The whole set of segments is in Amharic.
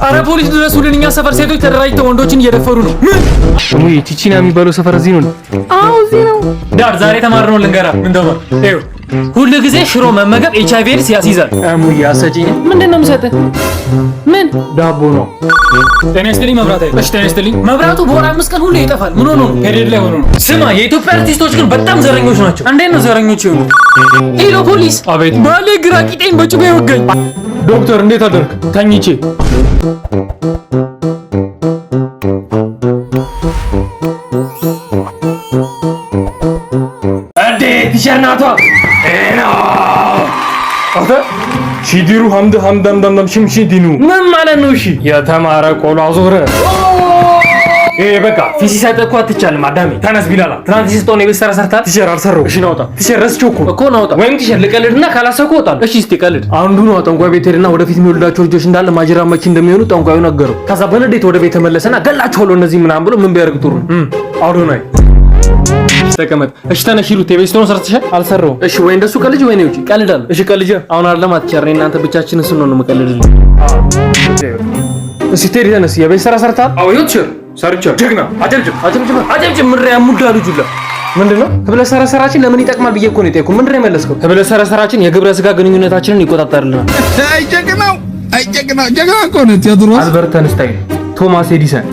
አረ ፖሊስ ድረሱልን፣ እኛ ሰፈር ሴቶች ተደራጅተው ወንዶችን እየደፈሩ ነው። ምን ወይ ቲቺና የሚባለው ሰፈር እዚህ ነው? አዎ እዚህ ነው። ዳር ዛሬ ተማርነው ልንገራ ምን ተማር? ይኸው ሁሉ ጊዜ ሽሮ መመገብ HIV ኤድስ ያስይዛል። አሙዬ አሰጪኝ። ምንድነው የምሰጥህ? ምን ዳቦ ነው? ጤና ይስጥልኝ መብራት አይደል? እሺ ጤና ይስጥልኝ። መብራቱ በወር 5 ቀን ሁሉ ይጠፋል። ምን ሆኖ ነው? ፔሪድ ላይ ሆኖ ነው። ስማ የኢትዮጵያ አርቲስቶች ግን በጣም ዘረኞች ናቸው። እንዴት ነው ዘረኞች ይሆኑ? ሄሎ ፖሊስ። አቤት። ባሌ ግራ ቂጤን በጩቤ ወጋኝ። ዶክተር እንዴት አደርክ? ተኝቼ ቲሸርናቷ አታ ሲዲሩ ሐምዳም ሽምሽዲኑ ምን ማለት ነው? እሺ የተማረ ቆሎ አዞረ። በቃ ፊሲ ሳይጠቁ አትቻልም። አዳሜ ተነስ ቢላላ ትናንት ሲስቶን የቤት ስራ ሰርታ ቲሸር አልሰራው። እሺ ናውጣ ቲሸር ረስቼው እኮ ናውጣ። ወይም ቲሸር ልቀልድና ካላሰብኩ እወጣለሁ። እሺ እስቲ ቀልድ። አንዱ ነው ጠንቋይ ቤት ሄድና ወደፊት የሚወልዳቸው ልጆች እንዳለ ማጅራ መቺ እንደሚሆኑ ጠንቋዩ ነገረው። ከዛ በንዴት ወደ ቤት ተመለሰና ገላቸዋለሁ እነዚህ ምናምን ብሎ ምን ቢያደርግ ጥሩ አውዶናይ ተቀመጥ። እሺ ተነሽ ሂሩት የቤት ስራውን ሰርተሻል? አልሰራውም። እሺ ወይ እንደሱ ቀልጅ ወይ ነው ቀልዳለሁ። እሺ ቀልጅ አሁን አይደለም አትቸርኝ እናንተ ብቻችንን ስንሆን ነው መቀልድልኝ። እሺ ቴሪ ተነስ የቤት ስራ ሰርታል? አዎ ይወጥሽ ሰርቻ ጀግና አጨብጭብ ምድር ያሙዳሉ ጁላ ምንድነው? ህብለ ሰረሰራችን ለምን ይጠቅማል ብዬ እኮ ነው የጠየኩ። ምንድነው የመለስከው? ህብለ ሰረሰራችን የግብረ ስጋ ግንኙነታችንን ይቆጣጠርልናል። አይ ጀግና እኮ ነው ቴዎድሮስ አልበርት አንስታይን ቶማስ ኤዲሰን።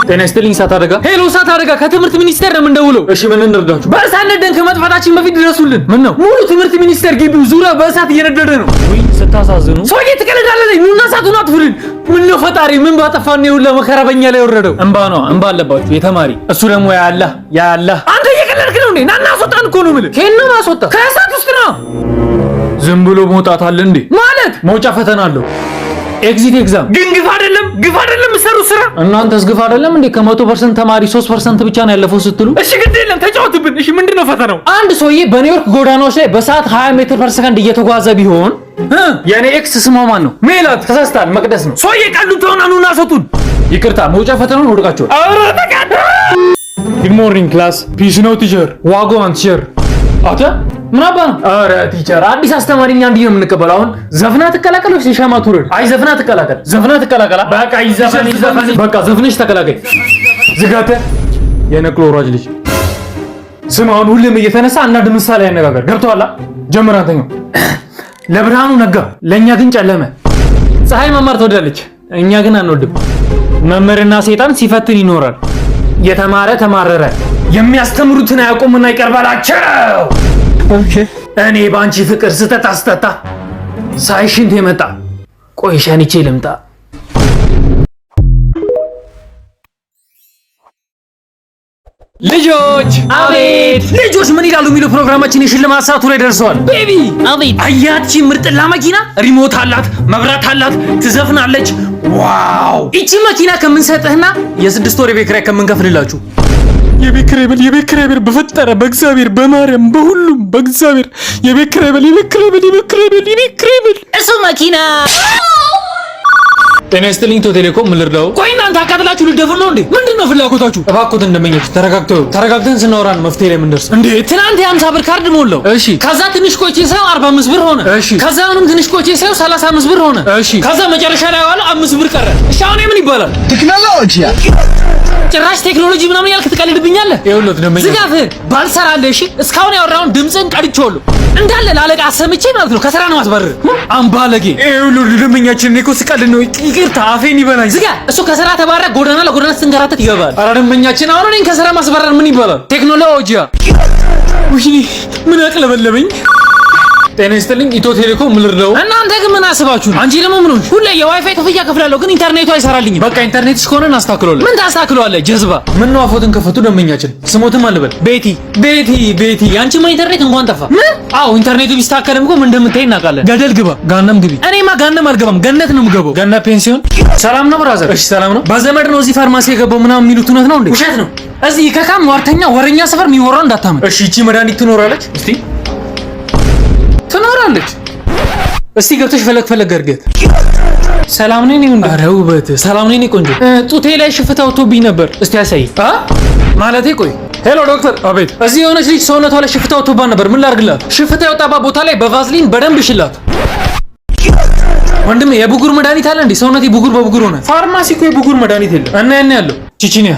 ጤና ይስጥልኝ እሳት አደጋ። ሄሎ እሳት አደጋ ከትምህርት ሚኒስቴር ነው የምንደውለው። እሺ ምን እንርዳችሁ? በእሳት ነደን ከመጥፋታችን በፊት ድረሱልን። ምን ነው ሙሉ ትምህርት ሚኒስቴር ግቢው ዙሪያ በእሳት እየነደደ ነው። ወይ ስታሳዝኑ። ሰውዬ ትቀልዳለህ። ኑና እሳቱን አጥፉልን። ምን ነው ፈጣሪ ምን ባጠፋን ነው ለመከራ በእኛ ላይ ወረደው? እንባ ነው እንባ አለባችሁ የተማሪ እሱ ደግሞ ያ አላህ አንተ እየቀለድክ ነው እንዴ? ናና አስወጣን እኮ ነው የምልህ። ከእነ ማስወጣ ከእሳት ውስጥ ነው። ዝም ብሎ መውጣት አለ እንዴ? ማለት መውጫ ፈተና አለው። ኤግዚት ኤግዛም ግን ግፍ አይደለም የምትሰሩት ስራ። እናንተስ ግፍ አይደለም እንዴ? ከ100% ተማሪ 3% ብቻ ነው ያለፈው ስትሉ። እሺ ግድ የለም ተጫወቱብን። እሺ ምንድነው ፈተናው? አንድ ሰውዬ በኒውዮርክ ጎዳናዎች ላይ በሰዓት 20 ሜትር ፐር ሰከንድ እየተጓዘ ቢሆን የኔ ኤክስ ስሟ ማን ነው? ሜላት። ተሳስተሃል፣ መቅደስ ነው። ሰውዬ ቀልዱ ተሆናኑና ሰጡን። ይቅርታ መውጫ ፈተናውን ወድቃችኋል። አረ ተቃደ። ጉድ ሞርኒንግ ክላስ ፒስ ነው ቲቸር ዋጎን ቲቸር አታ ምን አባ ነው? አረ ቲቸር አዲስ አስተማሪኛ እንዲህ ነው የምንቀበለው። አሁን ዘፍና ትቀላቀል ወይስ ሻማ ትውረድ? አይ ዘፍና ትቀላቀል። በቃ ይዘፈን በቃ ዘፍነሽ ተቀላቀይ። ዝጋተ የነቅሎ ወራጅ ልጅ ስም አሁን ሁሌም እየተነሳ እና ምሳሌ ያነጋገር ገብቶሃል? ጀምር አንተኛው። ለብርሃኑ ነጋ ለኛ ግን ጨለመ። ፀሐይ መማር ትወዳለች፣ እኛ ግን አንወድም። መምህርና ሰይጣን ሲፈትን ይኖራል። የተማረ ተማረረ፣ የሚያስተምሩትን አያውቁምና ይቀርባላቸው። እኔ ባንቺ ፍቅር ስተታ ሳይሽንት የመጣ ቆይ ሸንቼ ልምጣ። ልጆች አቤት ልጆች ምን ይላሉ የሚለው ፕሮግራማችን የሽልማት ሰዓቱ ላይ ደርሰዋል። ቤቢ አቤት አያቺ ምርጥላ መኪና ሪሞት አላት፣ መብራት አላት፣ ትዘፍናለች። ዋው እቺ መኪና ከምንሰጥህና የ6 ወር የቤት ኪራይ ከምንከፍልላችሁ የቤት ኪራይ ብል በፈጠረ በእግዚአብሔር በማርያም በሁሉም በእግዚአብሔር የቤት ኪራይ ብል እሱ መኪና። ጤና ይስጥልኝ ኢትዮ ቴሌኮም ምን ልርዳው? ቆይ እናንተ አካትላችሁ ልደፍር ነው እንዴ? ምንድነው ፍላጎታችሁ? እባክዎት እንደመኛችሁ ተረጋግተን ስናወራን መፍትሄ ላይ ምንደርስ እንዴ? ትናንት የ50 ብር ካርድ ሞላው። እሺ ከዛ ትንሽ ቆይቼ ሳይው 45 ብር ሆነ። እሺ ከዛ አሁንም ትንሽ ቆይቼ ሳይው 35 ብር ሆነ። እሺ ከዛ መጨረሻ ላይ ዋለ 5 ብር ቀረ። እሺ አሁን ምን ይባላል? ቴክኖሎጂ ጭራሽ ቴክኖሎጂ ምናምን ያልክ ትቀልድብኛለህ? ይኸውልህ ደምኛ ዝጋፍህ ባልሰራለህ። እሺ እስካሁን ያወራውን ድምፅን ቀድቼዋለሁ እንዳለ ላለቃ አሰምቼ ማለት ነው። ከስራ ነው ማስባረር አምባለጌ። ይኸውልህ ደምኛችን እኮ ስቀልድ ነው። ይቅርታ አፌን ይበላኝ። ዝጋ። እሱ ከስራ ተባረረ ጎዳና ለጎዳና ስትንከራተት ይገባል። ኧረ ደምኛችን አሁን እኔን ከስራ ማስባረር ምን ይባላል? ቴክኖሎጂ ወይኔ ምን አቅለበለበኝ። ጤና ይስጥልኝ ኢትዮ ቴሌኮም ምን ልርዳው? እናንተ ግን ምን አስባችሁ ነው? አንቺ ደግሞ ምን ሆንሽ? ሁሌ የዋይፋይ ክፍያ ከፍላለሁ ግን ኢንተርኔቱ አይሰራልኝም። በቃ ኢንተርኔትሽ ከሆነ እናስተካክለዋለን። ምን ታስተካክለዋለህ? ጀዝባ ምን ነው አፎትን ከፈቱ ደመኛችን ስሞትም አልበል። ቤቲ አንቺማ ኢንተርኔት እንኳን ጠፋ። ምን? አዎ ኢንተርኔቱ ቢስተካከልም እኮ ምን እንደምታይ እናውቃለን። ገደል ግባ፣ ጋነም ግቢ። እኔማ ጋነም አልገባም፣ ገነት ነው የምገባው። ገነት ፔንሲዮን። ሰላም ነው ብራዘር? እሺ ሰላም ነው። በዘመድ ነው እዚህ ፋርማሲ የገባው ምናምን የሚሉት እውነት ነው እንዴ? ውሸት ነው። እዚህ ከካም ሟርተኛ ወረኛ ሰፈር የሚወራው እንዳታመን እሺ። እቺ መድኃኒት ትኖራለች? እስቲ ትኖራለች። እስቲ ገብተሽ ፈለግ እርገት። ሰላም ነኝ ነው። ኧረ ውበት ሰላም ነኝ ቆንጆ። ጡቴ ላይ ሽፍታ ወጥቶብኝ ነበር። እስቲ ያሳይ። ማለቴ ቆይ ሄሎ ዶክተር። አቤት። እዚህ የሆነች ልጅ ሰውነቷ ላይ ሽፍታ ወጥቶባት ነበር። ምን ላድርግላት? ሽፍታ የወጣባት ቦታ ላይ በቫዝሊን በደንብ ሽላት። ወንድሜ የብጉር መድኃኒት አለ እንዴ? ሰውነቴ ብጉር በብጉር ሆነ። ፋርማሲ እኮ የብጉር መድኃኒት የለም። እና ያን ያለው ቺቺኒያ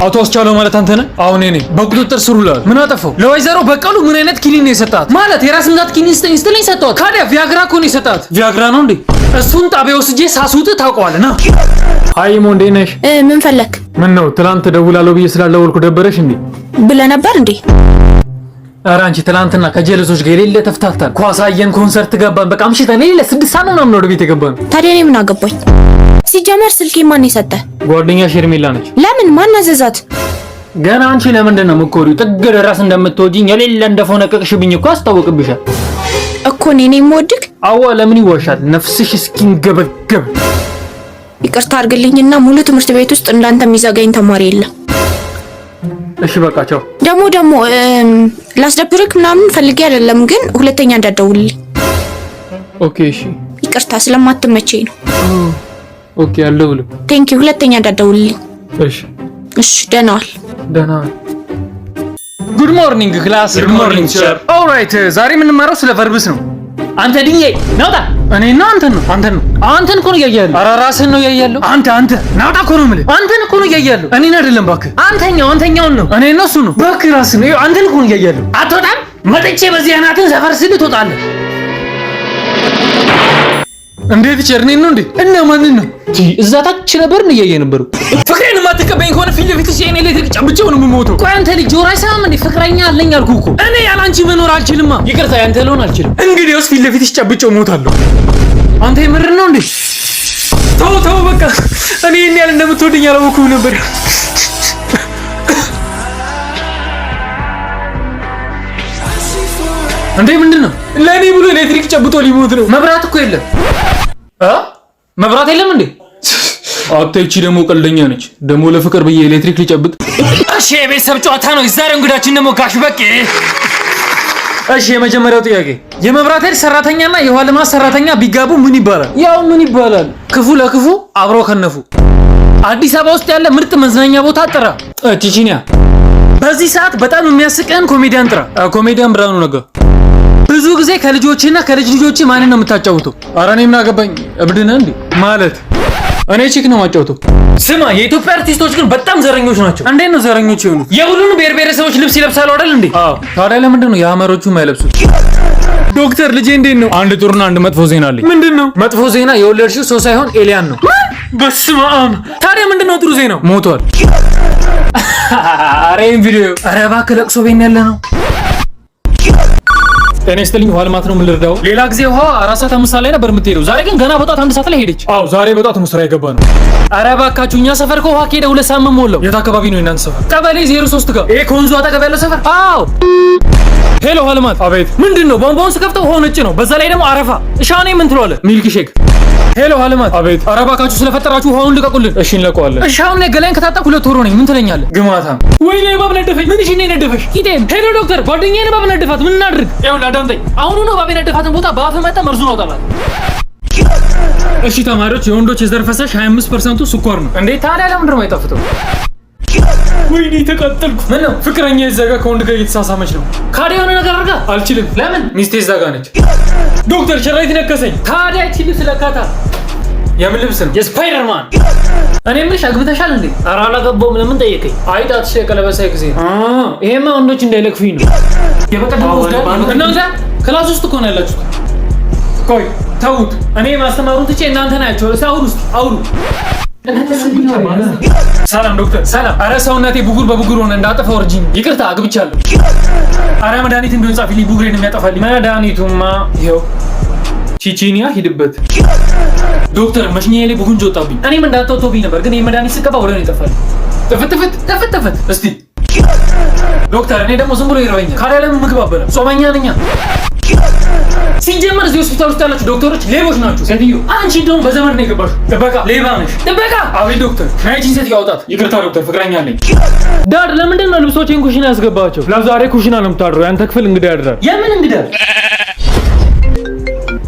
አቶ አስቻለው ማለት አንተ ነህ? አሁን እኔ በቁጥጥር ስር ውሏል። ምን አጠፋው? ለወይዘሮ በቀሉ ምን አይነት ኪኒን ነው የሰጣት? ማለት የራስ ምታት ኪኒን ስትለኝ ሰጠዋት። ካዲያ ቪያግራ እኮ ነው የሰጣት። ቪያግራ ነው እንዴ? እሱን ጣቢያ ወስጄ ሳስውጥ ታውቀዋለህ ና። አይ ሞ እንዴት ነሽ? ምን ፈለክ? ምን ነው ትላንት ደውላለሁ ብዬ ስላልደወልኩ ደበረሽ እንዴ? ብለህ ነበር እንዴ? ኧረ አንቺ ትላንትና ከጀለሶች ጋር የሌለ ተፍታታን። ኳስ አየን፣ ኮንሰርት ገባን። በቃ አምሽተን የሌለ 6 ሰዓት ነው ምናምን ወደ ቤት የገባን። ታዲያ እኔ ምን አገባኝ? ሲጀመር ስልኬ ማን የሰጠ? ጓደኛሽ ሄርሜላ ነች። ለምን? ማን አዘዛት? ገና አንቺ ለምንድን ነው የምትኮሪው? ጥግ ድረስ እንደምትወጂኝ የሌለ እንደፎነቀቅሽብኝ እኮ አስታውቅብሻል እኮ እኔ የምወድቅ። አዋ ለምን ይዋሻል? ነፍስሽ እስኪንገበገብ። ይቅርታ አድርግልኝና ሙሉ ትምህርት ቤት ውስጥ እንዳንተ የሚዘጋኝ ተማሪ የለም። እሺ በቃ ቻው። ደግሞ ላስደብርክ ምናምን ፈልጌ አይደለም፣ ግን ሁለተኛ እንዳትደውልልኝ። ኦኬ እሺ። ይቅርታ ስለማትመቸኝ ነው። ኦኬ አልደውልም። ቴንክ ዩ። ሁለተኛ እንዳትደውልልኝ። እሺ እሺ። ደህና ዋል። ደህና ዋል። ጉድ ሞርኒንግ ክላስ። ጉድ ሞርኒንግ ሰር። ኦልራይት ዛሬ የምንማረው ስለ ቨርብስ ነው። አንተ ድንጋይ ናውጣ። እኔ ነው አንተን ነው አንተን እኮ ነው ያያያለሁ። ኧረ ራስህን ነው ያያያለሁ። አንተ ናውጣ እኮ ነው የምልህ። አንተን እኮ ነው ያያያለሁ። እኔን አይደለም እባክህ። አንተኛውን ነው። እኔ ነው እሱ ነው። እባክህ ራስህን ነው። አንተን እኮ ነው ያያያለሁ። አትወጣም። መጥቼ በዚህ አናትን ሰፈር ስል ትወጣለህ። እንዴት ቸርኔን ነው እንዴ? እና ማንን ነው? እዛ ታች ነበር ነው ያያየ ነበረው። ፍቅሬን ማትቀበኝ ከሆነ ፊት ለፊት ሲኔ ኤሌክትሪክ ጨብጬው ነው የምሞተው። ቆይ አንተ ልጅ ጆሮ አይሰማም እንዴ? ፍቅረኛ አለኝ አልኩህ እኮ። እኔ ያላንቺ መኖር አልችልማ። ይቅርታ ያንተ ልሆን አልችልም። እንግዲያውስ ፊት ለፊት ጨብጬው ሞታለሁ። አንተ የምር ነው እንዴ? ተው በቃ። እኔ እኔ ያለ እንደምትወደኝ አላወኩም ነበር። እንዴ ምንድነው? ለኔ ብሎ ኤሌክትሪክ ጨብጦ ሊሞት ነው። መብራት እኮ የለም። መብራት የለም እንዴ? አጥቼ ደግሞ ቀልደኛ ነች። ደግሞ ለፍቅር ብዬ ኤሌክትሪክ ሊጨብጥ። እሺ የቤተሰብ ጨዋታ ነው። የዛሬው እንግዳችን ደግሞ ጋሽ በቄ። እሺ የመጀመሪያው ጥያቄ የመብራት ኃይል ሰራተኛና የውሃ ልማት ሰራተኛ ቢጋቡ ምን ይባላል? ያው ምን ይባላል? ክፉ ለክፉ አብሮ ከነፉ። አዲስ አበባ ውስጥ ያለ ምርጥ መዝናኛ ቦታ ጥራ። ቺቺኒያ። በዚህ ሰዓት በጣም የሚያስቀን ኮሜዲያን ጥራ። ኮሜዲያን ብርሃኑ ነጋ። ብዙ ጊዜ ከልጆችና ከልጅ ልጆች ማንን ነው የምታጫውተው? ኧረ እኔ ምን አገባኝ። እብድ ነህ እንዴ? ማለት እኔ ቺክ ነው የማጫውተው። ስማ የኢትዮጵያ አርቲስቶች ግን በጣም ዘረኞች ናቸው። እንዴት ነው ዘረኞች የሆኑት? የሁሉንም ብሔር ብሔረሰቦች ልብስ ይለብሳሉ አይደል እንዴ? አዎ። ታዲያ ለምንድን ነው የሐመሮቹ የማይለብሱት? ዶክተር ልጄ እንዴት ነው? አንድ ጥሩና አንድ መጥፎ ዜና አለኝ። ምንድን ነው? መጥፎ ዜና የወለድሽው ሰው ሳይሆን ኤሊያን ነው። በስመ አብ። ታዲያ ምንድን ነው ጥሩ ዜናው? ሞቷል። ኧረ ይሄን ቪዲዮ ኧረ እባክህ ለቅሶ ቤት ያለ ነው። ጤና ይስጥልኝ። ውሃ ልማት ነው። ምን ልርዳው? ሌላ ጊዜ ውሃ 4 ሰዓት 5 ሰዓት ላይ ነበር የምትሄደው። ዛሬ ግን ገና በጧት 1 ሰዓት ላይ ሄደች። አዎ ዛሬ በጧት ነው ስራ የገባ ነው። ኧረ እባካችሁ እኛ ሰፈር ከውሃ ከሄደ 2 ሳምንት ሞላው። የት አካባቢ ነው የእናንተ ሰፈር? ቀበሌ 03 ጋር። ይሄ ከወንዙ አጠገብ ያለው ሰፈር? አዎ። ሄሎ ውሃ ልማት። አቤት። ምንድን ነው? ቧንቧውን ስከፍተው ውሃው ነጭ ነው። በዛ ላይ ደግሞ አረፋ። እሻኔ ምን ትለዋለህ? ሚልክ ሼክ። ሄሎ ውሃ ልማት። አቤት። ኧረ እባካችሁ ስለፈጠራችሁ ውሃውን ልቀቁልን። እሺ እንለቀዋለን። እሺ አሁን ገላይን ከታጠብኩ 2 ወር ነኝ። ምን ትለኛለህ? ግማታም። ወይኔ እባብ ነደፈኝ። ምን እሺ ነው ነደፈሽ? ሂደን ሄሎ ዶክተር ጓደኛዬን እባብ ነደፋት። ምን እናድርግ? ይኸውልህ አዳምጠኝ። አሁኑ ነው እባብ የነደፋትን ቦታ በአፍ መጠን መርዙን አውጣላት። እሺ ተማሪዎች የወንዶች የዘር ፈሳሽ 25% ስኳር ነው። እንዴ ታዲያ ለምንድን ነው የማይጣፍጠው? ወይኔ ተቃጠልኩ። ምን ነው? ፍቅረኛ ይዘጋ ከወንድ ጋር እየተሳሳመች ነው። ካዲያ የሆነ ነገር አድርጋ። አልችልም። ለምን? ሚስቴ ይዘጋ ነች። ዶክተር ሸራይት ነከሰኝ። ታዲያ ይችል ስለካታ የምን ልብስ ነው? የስፓይደርማን። እኔ ምንሽ አግብተሻል እንዴ? ኧረ አላገባሁም። ለምን ጠየቀኝ? አይጣትሽ የቀለበሳይ ጊዜ ይሄማ ወንዶች እንዳይለክፉኝ ነው። የበቀደም ወስደህ እናንተ ክላስ ውስጥ እኮ ነው ያላችሁት። ቆይ ተውት። እኔ ማስተማሩን ትቼ እናንተ ናችሁ። አውሩ እስኪ አውሩ። ሰላም ዶክተር። ሰላም። ኧረ ሰውነቴ ብጉር በብጉር ሆነ እንዳጠፋ ወርጂኝ። ይቅርታ አግብቻለሁ። ኧረ መድኃኒት እንደሆነ ጻፊልኝ። ብጉሬን የሚያጠፋልኝ መድኃኒቱማ ይኸው ቺቺኒያ ሂድበት። ዶክተር መሽኛዬ ላይ ቡጉንጅ ወጣብኝ። እኔም እንዳትወጣብኝ ነበር፣ ግን ይሄ መድኃኒት ስቀባ ወደ እኔ ይጠፋል። ተፈተፈት እስቲ ዶክተር። እኔ ደግሞ ዝም ብሎ ይረበኛል። ካዲያ ለምን ምግብ አበላ? ጾመኛ ነኛ። ሲጀመር እዚህ ሆስፒታል ውስጥ ያላችሁ ዶክተሮች ሌቦች ናችሁ። ሴትዮ አንቺ እንደውም በዘመድ ነው የገባሽው። ጥበቃ ሌባ ነሽ። ጥበቃ። አቤት ዶክተር። ናይጂን ሴት ያውጣት። ይቅርታ ዶክተር ፍቅረኛ አለኝ። ዳድ ለምንድን ነው ልብሶቼን ኩሽና ያስገባቸው? ለዛሬ ኩሽና ነው የምታድረው። ያንተ ክፍል እንግዳ ያድራል። የምን እንግዳ?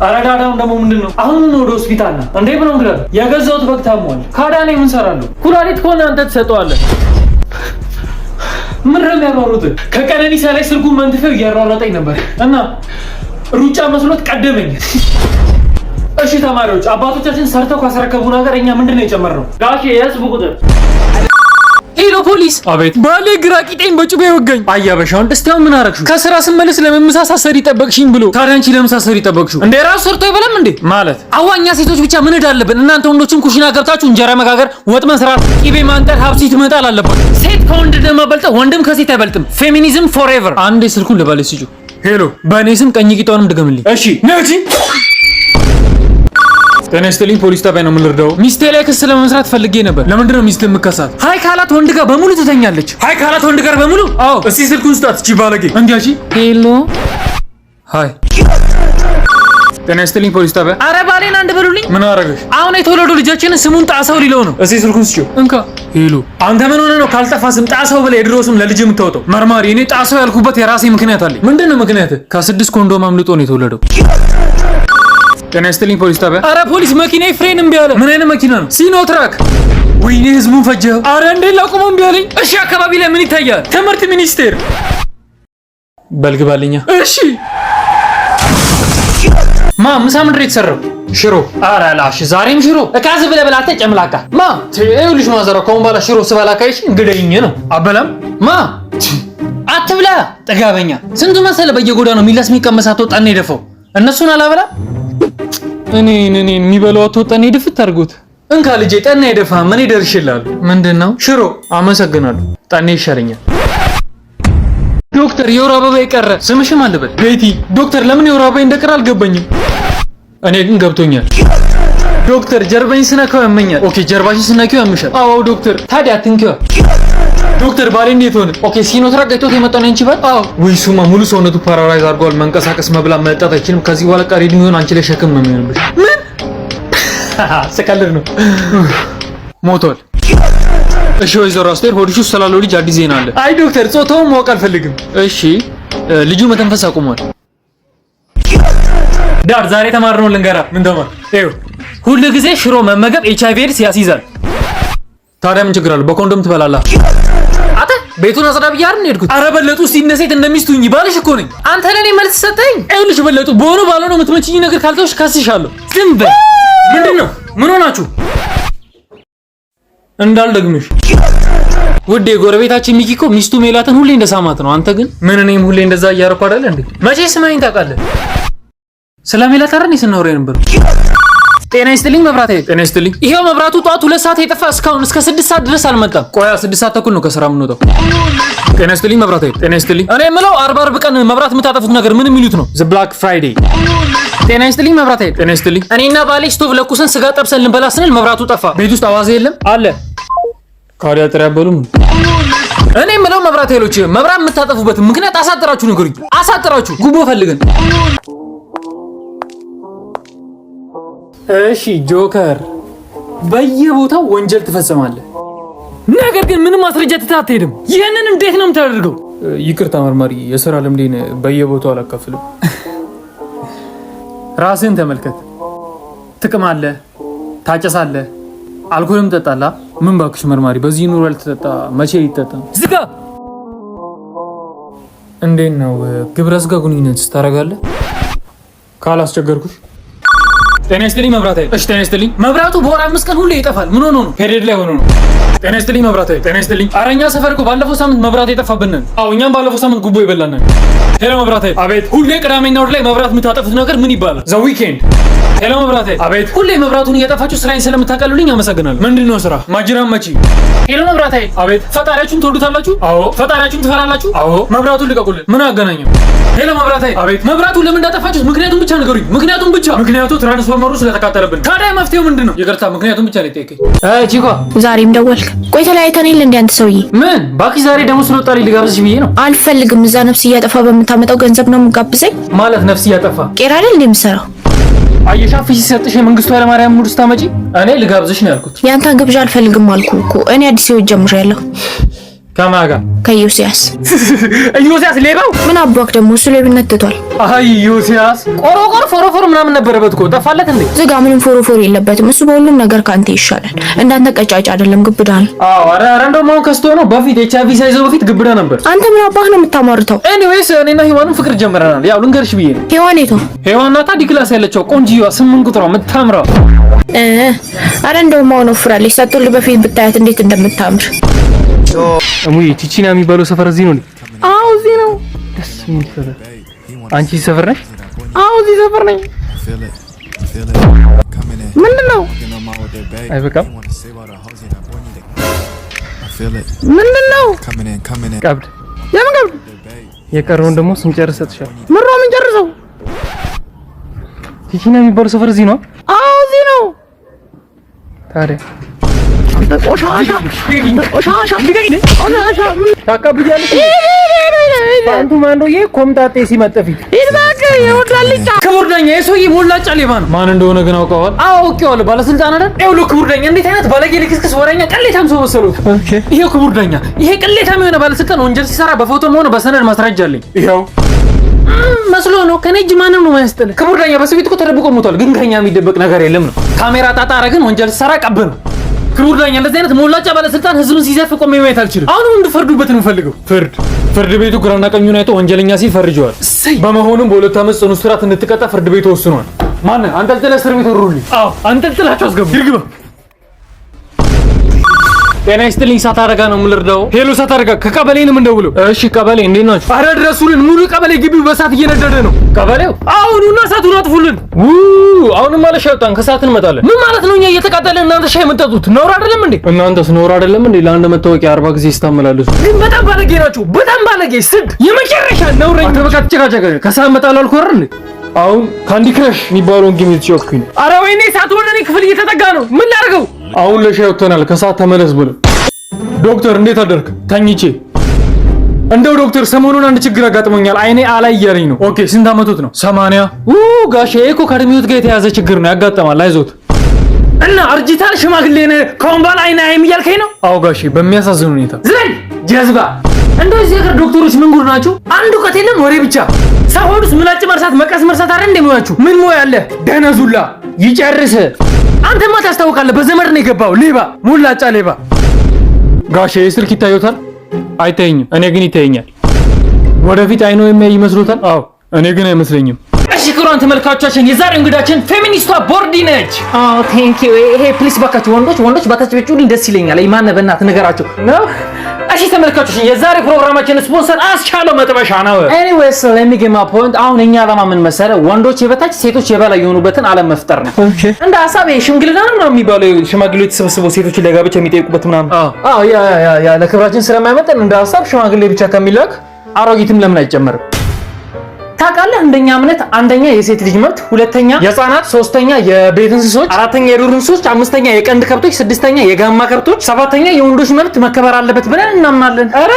አረዳዳውን ደግሞ ምንድን ነው? አሁን ነው ወደ ሆስፒታል ና። እንዴ ብሎ እንግዳ የገዛሁት በግ ታሟል። ካዲያ እኔ ምን ሰራለሁ? ኩላሊት ከሆነ አንተ ትሰጠዋለህ። ምን ነው የሚያሯሩት? ከቀነኒሳ ላይ ስልኩን መንትፈው እያሯሯጠኝ ነበር እና ሩጫ መስሎት ቀደመኝ። እሺ ተማሪዎች አባቶቻችን ሰርተው ካስረከቡ ነገር እኛ ምንድነው የጨመርነው? ጋሼ የህዝብ ቁጥር። ሄሎ ፖሊስ። አቤት። ባሌ ግራ ቂጤን በጩቤ ወጋኝ። አያበሻውን እስቲ አሁን ምን አረግሽው? ከስራ ስመለስ ለመመሳሰሪ ጠበቅሽኝ ብሎ። ታዲያ አንቺ ለመሳሰሪ ጠበቅሽው እንዴ? ራሱ ሰርቶ አይበላም እንዴ? ማለት አዋኛ ሴቶች ብቻ ምን እዳለብን? እናንተ ወንዶችን ኩሽና ገብታችሁ እንጀራ መጋገር፣ ወጥ መስራት፣ ቂቤ ማንጠር፣ ሀብሲት መጣል አለባችሁ። ሴት ከወንድ ደማበልጠ ወንድም ከሴት አይበልጥም። ፌሚኒዝም ፎርኤቨር። አንዴ ስልኩን ለባሌ ስጪው። ሄሎ በእኔ ስም ቀኝ ቂጧንም ድገምልኝ። እሺ ነጂ ጤና ይስጥልኝ ፖሊስ ጣቢያ ነው የምንረዳው። ሚስቴ ላይ ክስ ለመመስራት ፈልጌ ነበር። ለምንድን ነው ሚስት የምከሳት? ሃይ ካላት ወንድ ጋር በሙሉ ትተኛለች። ሃይ ካላት ወንድ ጋር በሙሉ? አዎ። እስቲ ስልኩን ስጣት እቺ ባለጌ። እንዲያቺ ሄሎ ሃይ ጤና ይስጥልኝ ፖሊስ ጣቢያ። አረ ባሌን አንድ በሉልኝ። ምን አረገሽ? አሁን የተወለደው ልጃችንን ስሙን ጣሰው ሊለው ነው። እስቲ ስልኩን ስጪው። እንካ ሄሎ። አንተ ምን ሆነ ነው ካልጠፋ ስም ጣሰው ብለህ የድሮ ስም ለልጅ የምታወጣው? መርማሪ እኔ ጣሰው ያልኩበት የራሴ ምክንያት አለኝ። ምንድን ነው ምክንያት? ከ6 ኮንዶም አምልጦ ነው የተወለደው። ጤና ይስጥልኝ ፖሊስ ጣቢያ። አረ ፖሊስ መኪናዬ ፍሬን እምቢ አለ። ምን አይነት መኪና ነው? ሲኖትራክ። ወይኔ ህዝቡን ፈጀው። አረ እንዴ ላቁመው እምቢ አለኝ። እሺ አካባቢ ላይ ምን ይታያል? ትምህርት ሚኒስቴር። በልግባልኛ። እሺ ምሳ ምንድን ነው የተሰራው? ሽሮ። አረ ላሽ ዛሬም ሽሮ። እካዝ ብለህ ብላ ተጨምላቃ። ይኸውልሽ ማዘሯ ከአሁን በኋላ ሽሮ ስበላ ካይሽ እንግደኝ ነው። አበላም አትብላ ጥጋበኛ። ስንቱ መሰለ በየጎዳናው ሚላስ የሚቀመሳት ወጣና የደፈው እነሱን አላበላ እኔ የሚበላው አትወጣኔ ድፍት አድርጎት። እንካ ልጄ ጠና የደፋ ምን ይደርሽላል? ምንድነው? ሽሮ። አመሰግናለሁ። ጠኔ ይሻለኛል። ዶክተር የወር አበባ የቀረ ስምሽም አለበት? ቤቲ። ዶክተር ለምን የወር አበባ እንደቀረ አልገባኝም። እኔ ግን ገብቶኛል። ዶክተር ጀርባኝ ስነካው ያመኛል። ኦኬ ጀርባሽን ስነካው ያምሻል። አዎ ዶክተር። ታዲያ አትንኪው። ዶክተር ባሌ እንዴት ሆነ? ኦኬ ሲኖትራክ ገይቶት የመጣው ነው አንቺ ባል? አዎ። ወይ ሱማ ሙሉ ሰውነቱ ፓራላይዝ አድርጓል። መንቀሳቀስ መብላት መጠጣት አይችልም። ከዚህ በኋላ ቀሪ እድሜውን አንቺ ላይ ሸክም ነው የሚሆንብሽ። ምን ስቀልድ ነው። ሞቷል። እሺ ወይዘሮ አስቴር ሆድሽ ውስጥ ስላለው ልጅ አዲስ ዜና አለ። አይ ዶክተር ጾታውን ማወቅ አልፈልግም። እሺ ልጁ መተንፈስ አቁሟል። ዳር ዛሬ ተማርነው ልንገራ። ምን ተማር? ይኸው ሁሉ ጊዜ ሽሮ መመገብ ኤችአይቪ ኤድስ ያስይዛል። ታዲያ ምን ችግር አለው? በኮንዶም ትበላለህ። አተ ቤቱን አጽዳ ብዬ አይደል የሄድኩት? ኧረ በለጡ እስቲ እነ ሴት እንደሚስቱኝ ባልሽ እኮ ነኝ። አንተ ለኔ መልስ ሰጠኝ። ይኸውልሽ በለጡ በሆነ ባልሆነው የምትመችኝ ነገር ካልተውሽ ከስሻለሁ። ዝም በል። ምንድነው? ምን ሆናችሁ? እንዳልደግምሽ ውዴ። ጎረቤታችን ሚኪ እኮ ሚስቱ ሜላትን ሁሌ እንደሳማት ነው። አንተ ግን ምን እኔም ሁሌ እንደዛ እያረኩ አይደል እንዴ? መቼ ስማኝ ታውቃለህ? ስለ ሜላት አይደል ስናወራ ነበር። ጤና ይስጥልኝ መብራት። ጤና ይስጥልኝ። ይሄው መብራቱ ጧት 2 ሰዓት የጠፋ እስካሁን እስከ 6 ሰዓት ድረስ አልመጣም። ቆያ 6 ሰዓት ተኩል ነው ከስራ የምንወጣው። ጤና ይስጥልኝ መብራት። ጤና ይስጥልኝ። እኔ የምለው 40 ቀን መብራት የምታጠፉት ነገር ምን የሚሉት ነው? ዘ ብላክ ፍራይዴ። ጤና ይስጥልኝ መብራት። ጤና ይስጥልኝ። እኔና ባሌ ስቶቭ ለኩሰን ስጋ ጠብሰን ልንበላ ስንል መብራቱ ጠፋ። ቤት ውስጥ አዋዜ የለም አለ። ካዲያ ጥሪ ያበሉም። እኔ የምለው መብራት ኃይሎች መብራት የምታጠፉበት ምክንያት አሳጥራችሁ ንገሩኝ። አሳጥራችሁ ጉቦ ፈልገን። እሺ ጆከር በየቦታው ወንጀል ትፈጽማለህ፣ ነገር ግን ምንም ማስረጃ ትተህ አትሄድም። ይህንን እንዴት ነው የምታደርገው? ይቅርታ መርማሪ፣ የሥራ ልምዴን በየቦታው አላካፍልም። ራስህን ተመልከት። ትቅማለህ፣ ታጨሳለህ፣ አልኮልም ትጠጣለህ። ምን ባክሽ መርማሪ፣ በዚህ ኑሮ ያልተጠጣ መቼ ይጠጣ? ዝጋ። እንዴት ነው ግብረ ስጋ ግንኙነት ታደርጋለህ? ካላስቸገርኩሽ። ጤና ይስጥልኝ መብራት። እሺ ጤና ይስጥልኝ። መብራቱ በወር 5 ቀን ሁሌ ይጠፋል። ምን ሆኖ ነው? ፔሪድ ላይ ሆኖ ነው። ጤና ይስጥልኝ መብራት። ጤና ይስጥልኝ። ኧረ እኛ ሰፈር እኮ ባለፈው ሳምንት መብራት የጠፋብን ነን። አዎ እኛም ባለፈው ሳምንት ጉቦ ይበላል ነን። ሄሎ መብራት። አቤት። ሁሌ ቅዳሜና እሑድ ላይ መብራት የምታጠፉት ነገር ምን ይባላል? ዘ ዊኬንድ። ሄሎ መብራት። አቤት። ሁሌ መብራቱን እየጠፋችሁ ስራዬን ስለምታቀሉልኝ አመሰግናለሁ። ምንድን ነው ስራ? ማጅራም መቺ። ሄሎ መብራት። አቤት። ፈጣሪያችሁን ትወዱታላችሁ? አዎ። ፈጣሪያችሁን ትፈራላችሁ? አዎ። መብራቱን ልቀቁልን። ምን አገናኘው? ሄሎ መብራት። አቤት። መብራቱን ለምን እንዳጠፋችሁት ምክንያቱም ብቻ ንገሩኝ። ምክንያቱም ብቻ። ምክንያቱ ትራንስፎርመሩ ስለተቃጠለብን። ታዲያ መፍትሄው ምንድን ነው? ይቅርታ ምክንያቱም ብቻ ነው የጠየቀኝ። ቺኳ ዛሬም ደወልክ? ቆይ ተለያይተን የለ እንደ አንተ ሰውዬ። ምን ባኪ ዛሬ ደግሞ ስለወጣልኝ ልጋብዝሽ ብዬ ነው። አልፈልግም። እዛ ነፍስ እያጠፋ በምታመጣው ገንዘብ ነው የምጋብዘኝ? ማለት ነፍስ እያጠፋ ቄራ አይደል እንዴ የምሰራው? አየሻፍ ሲሰጥሽ የመንግስቱ ኃይለማርያም ሙድ ስታመጪ እኔ ልጋብዝሽ ነው ያልኩት። ያንተን ግብዣ አልፈልግም አልኩ እኮ። እኔ አዲስ ህይወት ጀምሬያለሁ። ከማጋ ከዮሲያስ ዮሲያስ ሌባው ምን አባክ ደግሞ እሱ ሌብነት ትቷል። አይ ዮሲያስ ቆሮቆር ፎሮፎር ምናምን ነበረበት እኮ ጠፋለት እንዴ? ዝጋ ምንም ፎሮፎር የለበትም። እሱ በሁሉም ነገር ካንተ ይሻላል። እንዳንተ ቀጫጭ አይደለም ግብዳ ነው። አዎ ኧረ እንደውም አሁን ከስቶ ነው። በፊት ኤችአይቪ ሳይዘው በፊት ግብዳ ነበር። አንተ ምን አባህ ነው የምታማርተው? ኤኒዌይስ እኔና ሔዋንን ፍቅር ጀምረናል። ያው ልንገርሽ ብዬ ነው። ሔዋን የቷ? ሔዋን ናታ ዲክላስ ያለችው ቆንጂዋ 8 ቁጥሯ የምታምረው። አረ እንደውም አሁን ወፍራለች። ሳትወልድ በፊት ብታያት እንዴት እንደምታምር። እሙዬ ቺቺና የሚባለው ሰፈር እዚህ ነው? አዎ እዚህ ነው። ደስ የሚል ሰፈር። አንቺ ሰፈር ነሽ? አዎ እዚህ ሰፈር ነኝ። ምንድነው? አይበቃም። ምንድነው? ቀብድ። የምን ቀብድ? የቀረውን ደግሞ ስንጨርስ ሰጥሻለሁ። ምሮ ምን ጨርሰው? ቺቺና የሚባለው ሰፈር እዚህ ነው? አዎ እዚህ ነው። ታዲያ ቆሻሻ ታቀብያለሽ። አንቱ ማንዶዬ ኮምጣጤ ሲመጠፊ ክቡር ዳኛ የሰውዬ ሞላጫ ሌባ ነው። ማን እንደሆነ ግን አውቀዋል? አዎ አውቄዋለሁ። ባለስልጣን አይደል? ይኸውልህ ክቡር ዳኛ እንዴት አይነት ባለጌ ልክስክስ ወረኛ ቅሌታም ሰው መሰሉት። ይሄው ክቡር ዳኛ ይሄ ቅሌታም የሆነ ባለስልጣን ወንጀል ሲሰራ በፎቶም ሆነ በሰነድ ማስረጃ አለኝ። ይኸው መስሎ ነው ከኔ እጅ ማንም ነው ማያስጥል። ክቡር ዳኛ በሰው ቤት እኮ ተደብቆ ሞቷል፣ ግን ከኛ የሚደበቅ ነገር የለም ነው። ካሜራ ጣጣረ ግን ወንጀል ሲሰራ ቀብ ነው። ክቡር ዳኛ እንደዚህ አይነት ሞላጫ ባለስልጣን ህዝብን ሲዘርፍ ቆሜ ማየት አልችልም። አሁንም እንድፈርዱበት ነው የምፈልገው። ፍርድ ቤቱ ግራና ቀኙን አይቶ ወንጀለኛ ሲል ፈርጀዋል። በመሆኑም በ2 ዓመት ጽኑ እስራት እንድትቀጣ ፍርድ ቤቱ ወስኗል። ማን አንጠልጥለህ እስር ቤት ወሩልኝ። አዎ አንጠልጥላችሁ አስገቡ። ይርግባ። ጤና ይስጥልኝ። እሳት አደጋ ነው የምልርዳው። ሄሎ እሳት አደጋ ከቀበሌ ነው የምንደውለው። እሺ ቀበሌ እንዴት ናችሁ? አረ ድረሱልን። ሙሉ ቀበሌ ግቢው በእሳት እየነደደ ነው። ቀበሌው አሁኑና እሳቱን አጥፉልን። አሁንም ማለት ሻውጣን ከሰዓት እንመጣለን። ምን ማለት ነው? እኛ እየተቃጠለን እናንተ ሻይ የምትጠጡት ነውር አይደለም እንዴ? እናንተስ ነውር አይደለም እንዴ? ለአንድ መታወቂያ 40 ጊዜ ስታመላለሱ ግን በጣም ባለጌ ናችሁ። በጣም ባለጌ ስድ የመጨረሻ ነውረኛ። አንተ በቃ ተጨቃጨቀ። ከሰዓት እመጣለሁ አልኩህ አይደል? አሁን ካንዲ ክራሽ የሚባለውን ጌም እየተጫወትኩኝ ነው። አረ ወይኔ እሳት ወደ እኔ ክፍል እየተጠጋ ነው። ምን ላድርገው? አሁን ለሻይ ወጥተናል። ከሰዓት ተመለስ ብሎ ዶክተር እንዴት አደርክ? ተኝቼ እንደው ዶክተር ሰሞኑን አንድ ችግር አጋጥሞኛል። አይኔ አላይ እያለኝ ነው። ኦኬ ስንት አመቱት ነው? 80 ጋሼ እኮ ከእድሜዎት ጋር የተያዘ ችግር ነው ያጋጠማል። አይዞት እና አርጂታል ሽማግሌ ነህ ከአሁን በኋላ አይኔ አይም እያልከኝ ነው? አዎ ጋሼ በሚያሳዝን ሁኔታ ዝም ጀዝባ። እንደው እዚህ ሀገር ዶክተሮች ምን ጉድ ናቸው? አንድ እውቀት የለም ወሬ ብቻ። ሰው ሆዱስ ምላጭ መርሳት መቀስ መርሳት አይደል እንደሚያችሁ? ምን ሞያ አለ? ደነዙላ ይጨርስ። አንተማ ታስታውቃለህ። በዘመድ ነው የገባው ሌባ፣ ሙላጫ ሌባ። ጋሼ ስልክ ይታዩታል? አይታየኝም። እኔ ግን ይታየኛል። ወደፊት አይኖ የሚያይ ይመስሎታል? አዎ እኔ ግን አይመስለኝም። እሺ ክቡራን ተመልካቾቻችን የዛሬው እንግዳችን ፌሚኒስቷ ቦርዲ ነች። አዎ ቴንክ ዩ። ይሄ ፕሊስ ባካችሁ ወንዶች ባታችሁልኝ ደስ ይለኛል። ማን በእናት ንገራቸው ነው። እሺ ተመልካቾች የዛሬ ፕሮግራማችን ስፖንሰር አስቻለው መጥበሻ ነው። ኤኒዌይስ ሌት ሚ ጌት ማይ ፖይንት። አሁን እኛ ዓላማ ምን መሰለህ? ወንዶች የበታች ሴቶች የበላይ የሆኑበትን ዓለም መፍጠር ነው። እንደ ሐሳብ ሽምግልና ነው የሚባለው። ሽማግሌዎች ተሰብስበው ሴቶችን ለጋብቻ የሚጠይቁበት ምናምን። አዎ ያ ለክብራችን ስለማይመጥን እንደ ሐሳብ ሽማግሌ ብቻ ከሚላክ አሮጊትም ለምን አይጨመርም? ታውቃለህ እንደኛ እምነት አንደኛ የሴት ልጅ መብት፣ ሁለተኛ የህፃናት፣ ሶስተኛ የቤት እንስሶች፣ አራተኛ የዱር እንስሶች፣ አምስተኛ የቀንድ ከብቶች፣ ስድስተኛ የጋማ ከብቶች፣ ሰባተኛ የወንዶች መብት መከበር አለበት ብለን እናምናለን። አረ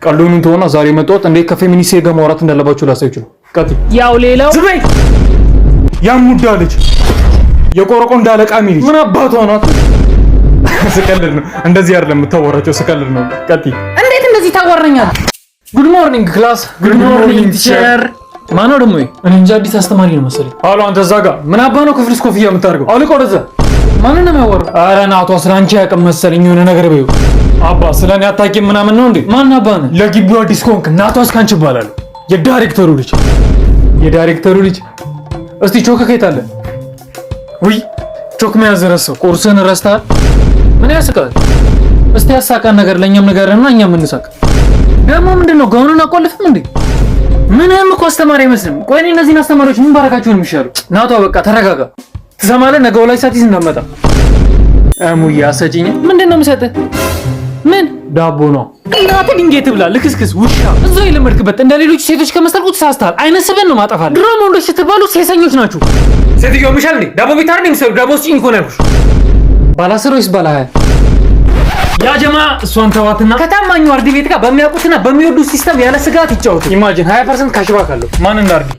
ቀልዱን ተወና ዛሬ መጣሁት እንዴት ከፌሚኒስት ጋር ማውራት እንዳለባችሁ ላሳያችሁ ነው። ቀጥይ። ያው ሌላው ዝበይ ያሙዳ ልጅ የቆረቆ እንዳለቃ ሚል ምን አባቷ ናት? ስቀልድ ነው። እንደዚህ አይደለም የምታወራቸው፣ ስቀልድ ነው። ቀጥይ። እንዴት እንደዚህ ታወራኛለህ? ጉድ ሞርኒንግ ክላስ። ጉድ ሞርኒንግ ቲቸር። ማነው ደግሞ? እኔ እንጃ አዲስ አስተማሪ ነው መሰለኝ። አሎ አንተ እዛ ጋር ምን አባ ነው ክፍልስ ኮፍያ የምታደርገው? አልቆ ወደዛ። ማንን ነው የሚያወራው? ኧረ ናቷ ስላንቺ ያውቅም መሰለኝ የሆነ ነገር በይው። አባ ስለኔ አታውቂም ምናምን ነው እንዴ? ማን አባ ነው? ለግቢው አዲስ ኮንክ ናቷ እስካንቺ ይባላል። የዳይሬክተሩ ልጅ። እስቲ ቾክ ከየት አለ? ውይ ቾክ መያዝ ረሳው። ቁርስን ረስተሃል? ምን ያስቃል? እስቲ ያሳቃን ነገር ለኛም ነገርና እኛም እንሳቅ። ደግሞ ምንድነው ጋውኑን አቆልፍም እንዴ? ምንም እኮ አስተማሪ አይመስልም። ቆይ እነዚህን አስተማሪዎች ምን ባረካቸው ነው የሚሻለው? ናቷ በቃ ተረጋጋ። ትሰማለህ? ነገው ላይ ሳትይዝ እንዳመጣ አሙያ አሰጪኝ። ምንድነው የምሰጥህ? ምን ዳቦ ነው? እናት ድንጋይ ትብላ ልክስክስ ውሻ። እዛው የለመድክበት እንደ ሌሎች ሴቶች ከመሰልኩ ተሳስተሃል። አይነ ስበን ነው ማጠፋል። ድሮም ወንዶች ስትባሉ ሴሰኞች ናችሁ። ሴትዮ ምሻል እንዴ? ዳቦ ቤት አይደል የሚሰሩ? ዳቦ ስጪኝ እኮ ነው ያልኩሽ። ባላሰር ወይስ ባላሀያ? ያ ጀማ እሷን ተዋትና ከታማኙ አርዲ ቤት ጋር በሚያውቁትና በሚወዱት ሲስተም ያለ ስጋት ይጫወቱ። ኢማጂን 20% ካሽባክ አለው። ማን እንዳርዲ